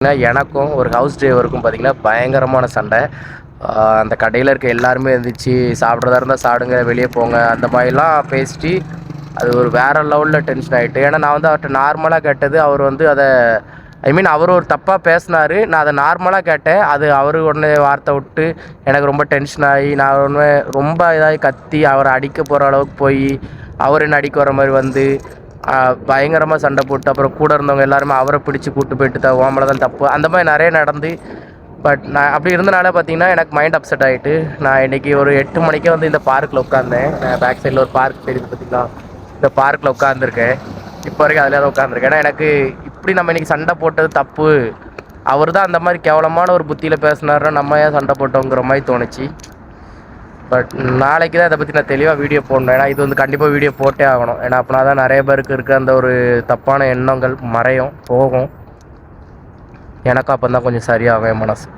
எனக்கும் ஒரு ஹவுஸ் டிரைவருக்கும் பார்த்தீங்கன்னா பயங்கரமான சண்டை. அந்த கடையில் இருக்க எல்லாருமே இருந்துச்சு, சாப்பிட்றதா இருந்தால் சாப்பிடுங்க, வெளியே போங்க அந்த மாதிரிலாம் பேசிட்டு அது ஒரு வேறு லெவலில் டென்ஷன் ஆகிட்டு. ஏன்னா நான் வந்து அவர்கிட்ட நார்மலாக கேட்டது, அவர் வந்து அதை அவர் ஒரு தப்பாக பேசினார். நான் அதை நார்மலாக கேட்டேன். அது அவர் உடனே வார்த்தை விட்டு எனக்கு ரொம்ப டென்ஷன் ஆகி நான் ஒன்று ரொம்ப இதாகி கத்தி அவரை அடிக்க போகிற அளவுக்கு போய் அவர் என்ன அடிக்க வர மாதிரி வந்து பயங்கரமாக சண்டை போட்டு அப்புறம் கூட இருந்தவங்க எல்லாருமே அவரை பிடிச்சி கூப்பிட்டு போயிட்டு ஓமலை தான் தப்பு அந்த மாதிரி நிறைய நடந்து. பட் நான் அப்படி இருந்தனால பார்த்தீங்கன்னா எனக்கு மைண்ட் அப்செட் ஆகிட்டு நான் இன்றைக்கி ஒரு 8 மணிக்கே வந்து இந்த பார்க்கில் உட்காந்தேன். பேக் சைடில் ஒரு பார்க் தெரியுது பார்த்தீங்களா, இந்த பார்க்கில் உட்காந்துருக்கேன். இப்போ வரைக்கும் அதில் தான் உட்காந்துருக்கேன். ஏன்னா எனக்கு இப்படி நம்ம இன்றைக்கி சண்டை போட்டது தப்பு, அவர் தான் அந்த மாதிரி கேவலமான ஒரு புத்தியில் பேசினாருன்னா நம்ம ஏன் சண்டை போட்டோங்கிற மாதிரி தோணுச்சு. பட் நாளைக்கு தான் இதை பற்றி நான் தெளிவாக வீடியோ போடணும். ஏன்னா இது வந்து கண்டிப்பாக வீடியோ போட்டே ஆகணும். ஏன்னா அப்படின்னா தான் நிறைய பேருக்கு இருக்க அந்த ஒரு தப்பான எண்ணங்கள் மறையும் போகும். எனக்கும் அப்போ தான் கொஞ்சம் சரியாகும் என் மனசு.